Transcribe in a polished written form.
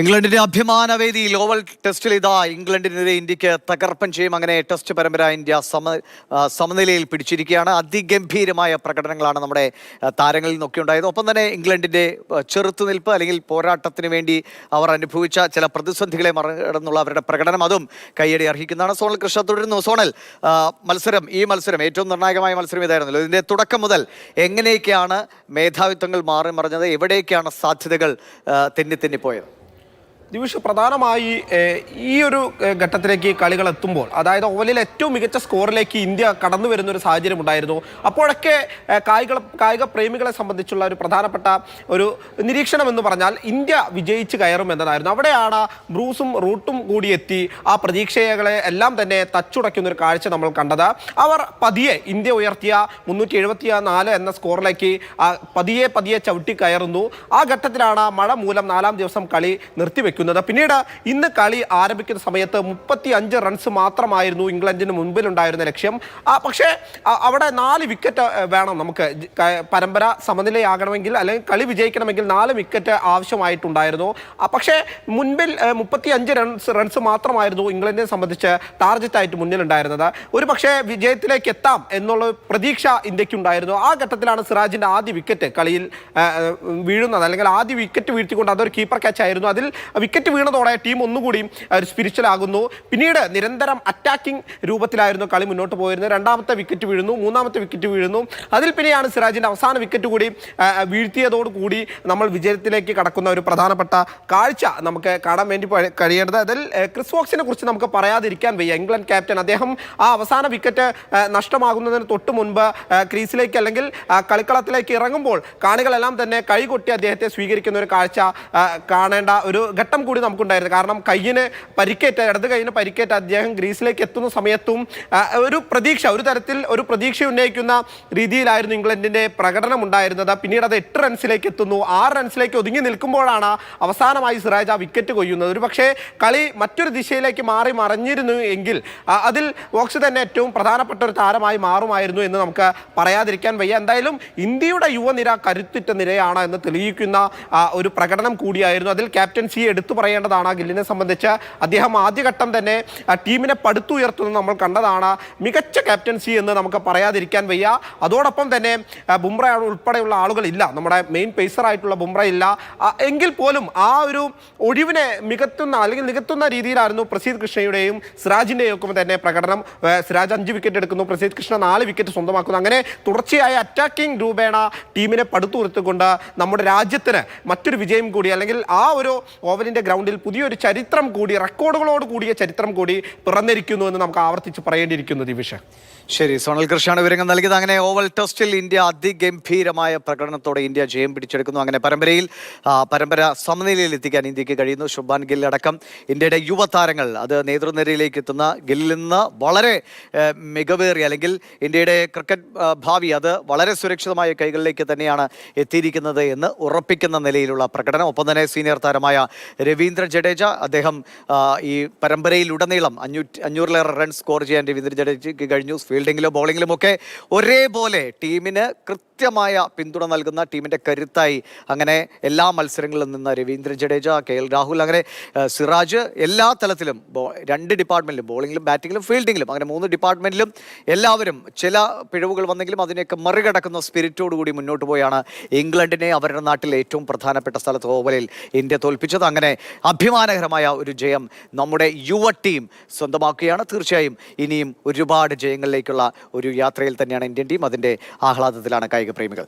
ഇംഗ്ലണ്ടിന്റെ അഭിമാനവേദിയിൽ ഓവൽ ടെസ്റ്റിൽ ഇതാ ഇംഗ്ലണ്ടിനെതിരെ ഇന്ത്യക്ക് തകർപ്പൻ ചെയ്യും. അങ്ങനെ ടെസ്റ്റ് പരമ്പര ഇന്ത്യ സമനിലയിൽ പിടിച്ചിരിക്കുകയാണ്. അതിഗംഭീരമായ പ്രകടനങ്ങളാണ് നമ്മുടെ താരങ്ങളിൽ നിന്നൊക്കെ ഉണ്ടായത്. ഒപ്പം തന്നെ ഇംഗ്ലണ്ടിന്റെ ചെറുത്തുനിൽപ്പ് അല്ലെങ്കിൽ പോരാട്ടത്തിന് വേണ്ടി അവർ അനുഭവിച്ച ചില പ്രതിസന്ധികളെ മറികടന്നുള്ള അവരുടെ പ്രകടനം അതും കയ്യടി അർഹിക്കുന്നതാണ്. സോണൽ കൃഷ്ണ തുടരുന്നു. സോണൽ, ഈ മത്സരം ഏറ്റവും നിർണായകമായ മത്സരം ഇതായിരുന്നല്ലോ. ഇതിന്റെ തുടക്കം മുതൽ എങ്ങനെയൊക്കെയാണ് മേധാവിത്വങ്ങൾ മാറി മറിഞ്ഞത്? എവിടേക്കാണ് സാധ്യതകൾ തെന്നിപ്പോയത്? ദിവിഷ്, പ്രധാനമായി ഈ ഒരു ഘട്ടത്തിലേക്ക് കളികൾ എത്തുമ്പോൾ, അതായത് ഓവലിൽ ഏറ്റവും മികച്ച സ്കോറിലേക്ക് ഇന്ത്യ കടന്നു വരുന്ന ഒരു സാഹചര്യം ഉണ്ടായിരുന്നു. അപ്പോഴൊക്കെ കായിക പ്രേമികളെ സംബന്ധിച്ചുള്ള ഒരു പ്രധാനപ്പെട്ട ഒരു നിരീക്ഷണം എന്ന് പറഞ്ഞാൽ ഇന്ത്യ വിജയിച്ച് കയറും എന്നതായിരുന്നു. അവിടെയാണ് ബ്രൂസും റൂട്ടും കൂടി എത്തി ആ പ്രതീക്ഷകളെ എല്ലാം തന്നെ തച്ചുടയ്ക്കുന്ന ഒരു കാഴ്ച നമ്മൾ കണ്ടത്. അവർ പതിയെ ഇന്ത്യ ഉയർത്തിയ 374 എന്ന സ്കോറിലേക്ക് പതിയെ ചവിട്ടി കയറുന്നു. ആ ഘട്ടത്തിലാണ് മഴ മൂലം 4-ാം ദിവസം കളി നിർത്തിവെക്കുന്നത്. പിന്നീട് ഇന്ന് കളി ആരംഭിക്കുന്ന സമയത്ത് 35 റൺസ് മാത്രമായിരുന്നു ഇംഗ്ലണ്ടിന് മുൻപിലുണ്ടായിരുന്ന ലക്ഷ്യം. പക്ഷേ അവിടെ 4 വിക്കറ്റ് വേണം നമുക്ക് പരമ്പര സമനിലയാകണമെങ്കിൽ, അല്ലെങ്കിൽ കളി വിജയിക്കണമെങ്കിൽ 4 വിക്കറ്റ് ആവശ്യമായിട്ടുണ്ടായിരുന്നു. പക്ഷേ മുൻപിൽ 35 റൺസ് മാത്രമായിരുന്നു ഇംഗ്ലണ്ടിനെ സംബന്ധിച്ച് ടാർഗറ്റായിട്ട് മുന്നിലുണ്ടായിരുന്നത്. ഒരു പക്ഷേ വിജയത്തിലേക്ക് എത്താം എന്നുള്ള പ്രതീക്ഷ ഇന്ത്യക്കുണ്ടായിരുന്നു. ആ ഘട്ടത്തിലാണ് സിറാജിന്റെ ആദ്യ വിക്കറ്റ് കളിയിൽ വീഴുന്നത്, അല്ലെങ്കിൽ ആദ്യ വിക്കറ്റ് വീഴ്ത്തിക്കൊണ്ട് അതൊരു കീപ്പർ ക്യാച്ച് ആയിരുന്നു. അതിൽ വിക്കറ്റ് വീണതോടെ ടീം ഒന്നുകൂടി ഒരു സ്പിരിച്വൽ ആകുന്നു. പിന്നീട് നിരന്തരം അറ്റാക്കിംഗ് രൂപത്തിലായിരുന്നു കളി മുന്നോട്ട് പോയിരുന്നത്. 2ാമത്തെ വിക്കറ്റ് വീഴുന്നു, 3ാമത്തെ വിക്കറ്റ് വീഴുന്നു. അതിൽ പിന്നെയാണ് സിറാജിന്റെ അവസാന വിക്കറ്റ് കൂടി വീഴ്ത്തിയതോടുകൂടി നമ്മൾ വിജയത്തിലേക്ക് കടക്കുന്ന ഒരു പ്രധാനപ്പെട്ട കാഴ്ച നമുക്ക് കാണാൻ വേണ്ടി കഴിയേണ്ടത്. അതിൽ ക്രിസ് വോക്സിനെ കുറിച്ച് നമുക്ക് പറയാതിരിക്കാൻ വയ്യ. ഇംഗ്ലണ്ട് ക്യാപ്റ്റൻ അദ്ദേഹം ആ അവസാന വിക്കറ്റ് നഷ്ടമാകുന്നതിന് തൊട്ട് മുൻപ് ക്രീസിലേക്ക് അല്ലെങ്കിൽ കളിക്കളത്തിലേക്ക് ഇറങ്ങുമ്പോൾ കാണികളെല്ലാം തന്നെ കൈകൊട്ടി അദ്ദേഹത്തെ സ്വീകരിക്കുന്ന ഒരു കാഴ്ച കാണേണ്ട ഒരു ഘട്ടം കൂടി നമുക്കുണ്ടായിരുന്നു. കാരണം ഇടത് കൈയിന് പരിക്കേറ്റ അദ്ദേഹം ഗ്രീസിലേക്ക് എത്തുന്ന സമയത്തും ഒരു തരത്തിൽ ഒരു പ്രതീക്ഷ ഉന്നയിക്കുന്ന രീതിയിലായിരുന്നു ഇംഗ്ലണ്ടിന്റെ പ്രകടനം ഉണ്ടായിരുന്നത്. പിന്നീട് അത് 8 റൺസിലേക്ക് എത്തുന്നു. 6 റൺസിലേക്ക് ഒതുങ്ങി നിൽക്കുമ്പോഴാണ് അവസാനമായി സിറാജ് ആ വിക്കറ്റ് കൊയ്യുന്നത്. ഒരു പക്ഷേ കളി മറ്റൊരു ദിശയിലേക്ക് മറിഞ്ഞിരുന്നു എങ്കിൽ അതിൽ വോക്സ് തന്നെ ഏറ്റവും പ്രധാനപ്പെട്ട ഒരു താരമായി മാറുമായിരുന്നു എന്ന് നമുക്ക് പറയാതിരിക്കാൻ വയ്യ. എന്തായാലും ഇന്ത്യയുടെ യുവനിര കരുത്തുറ്റ നിരയാണ് എന്ന് തെളിയിക്കുന്ന ഒരു പ്രകടനം കൂടിയായിരുന്നു. അതിൽ ക്യാപ്റ്റൻസി എടുത്തു പറയേണ്ടതാണ്. ഗില്ലിനെ സംബന്ധിച്ച് അദ്ദേഹം ആദ്യഘട്ടം തന്നെ ടീമിനെ പടുത്തുയർത്തുന്നത് നമ്മൾ കണ്ടതാണ്. മികച്ച ക്യാപ്റ്റൻസി എന്ന് നമുക്ക് പറയാതിരിക്കാൻ വയ്യ. അതോടൊപ്പം തന്നെ ബുംറ ഉൾപ്പെടെയുള്ള ആളുകളില്ല, നമ്മുടെ മെയിൻ പേസറായിട്ടുള്ള ബുംറ ഇല്ല. എങ്കിൽ പോലും ആ ഒരു ഒഴിവിനെ നികത്തുന്ന രീതിയിലായിരുന്നു പ്രസീദ് കൃഷ്ണയുടെയും സിറാജിൻ്റെയും ഒക്കെ തന്നെ പ്രകടനം. സിറാജ് 5 വിക്കറ്റ് എടുക്കുന്നു, പ്രസീദ് കൃഷ്ണ 4 വിക്കറ്റ് സ്വന്തമാക്കുന്നു. അങ്ങനെ തുടർച്ചയായ അറ്റാക്കിംഗ് രൂപേണ ടീമിനെ പടുത്തുയർത്തിക്കൊണ്ട് നമ്മുടെ രാജ്യത്തിന് മറ്റൊരു വിജയം കൂടി, അല്ലെങ്കിൽ ആ ഒരു ഓവലിന്റെ ഗ്രൗണ്ടിൽ പുതിയൊരു ചരിത്രം കൂടി, റെക്കോർഡുകളോട് കൂടിയ ചരിത്രം കൂടി പിറന്നിരിക്കുന്നു എന്ന് നമുക്ക് ആവർത്തിച്ച് പറയേണ്ടിയിരിക്കുന്നു. ദിവിഷ, ശരി, സോണൽ കൃഷ്ണയാണ് വിവരങ്ങൾ നൽകിയത്. അങ്ങനെ ഓവൽ ടെസ്റ്റിൽ ഇന്ത്യ അതിഗംഭീരമായ പ്രകടനത്തോടെ ഇന്ത്യ ജയം പിടിച്ചെടുക്കുന്നു. അങ്ങനെ പരമ്പര സമനിലയിൽ എത്തിക്കാൻ ഇന്ത്യക്ക് കഴിയുന്നു. ശുഭാൻ ഗിൽ അടക്കം ഇന്ത്യയുടെ യുവതാരങ്ങൾ അത് നേതൃനിരയിലേക്ക് എത്തുന്ന ഗില്ലിൽ നിന്ന് വളരെ മികവേറിയ, അല്ലെങ്കിൽ ഇന്ത്യയുടെ ക്രിക്കറ്റ് ഭാവി അത് വളരെ സുരക്ഷിതമായ കൈകളിലേക്ക് തന്നെയാണ് എത്തിയിരിക്കുന്നത് എന്ന് ഉറപ്പിക്കുന്ന നിലയിലുള്ള പ്രകടനം. ഒപ്പം തന്നെ സീനിയർ താരമായ രവീന്ദ്ര ജഡേജ, അദ്ദേഹം ഈ പരമ്പരയിലുടനീളം 500-ലേറെ റൺ സ്കോർ ചെയ്യാൻ രവീന്ദ്ര ജഡേജയ്ക്ക് കഴിഞ്ഞു. ഫീൽഡിങ്ങിലും ബോളിങ്ങിലും ഒക്കെ ഒരേപോലെ ടീമിന് കൃത്യമായ പിന്തുണ നൽകുന്ന, ടീമിന്റെ കരുത്തായി അങ്ങനെ എല്ലാ മത്സരങ്ങളിലും നിന്ന് രവീന്ദ്ര ജഡേജ, KL രാഹുൽ, അങ്ങനെ സിറാജ് എല്ലാ തലത്തിലും 2 ഡിപ്പാർട്ട്മെന്റിലും, ബോളിങ്ങിലും ബാറ്റിങ്ങിലും ഫീൽഡിങ്ങിലും, അങ്ങനെ 3 ഡിപ്പാർട്ട്മെന്റിലും എല്ലാവരും ചില പിഴവുകൾ വന്നെങ്കിലും അതിനെയൊക്കെ മറികടക്കുന്ന സ്പിരിറ്റോടുകൂടി മുന്നോട്ട് പോയാണ് ഇംഗ്ലണ്ടിനെ അവരുടെ നാട്ടിലെ ഏറ്റവും പ്രധാനപ്പെട്ട സ്ഥലത്ത് ഓവലിൽ ഇന്ത്യ തോൽപ്പിച്ചത്. അങ്ങനെ അഭിമാനകരമായ ഒരു ജയം നമ്മുടെ യുവ ടീം സ്വന്തമാക്കുകയാണ്. തീർച്ചയായും ഇനിയും ഒരുപാട് ജയങ്ങളിലേക്കുള്ള ഒരു യാത്രയിൽ തന്നെയാണ് ഇന്ത്യൻ ടീം. അതിൻ്റെ ആഹ്ലാദത്തിലാണ് കായിക പ്രേമികൾ.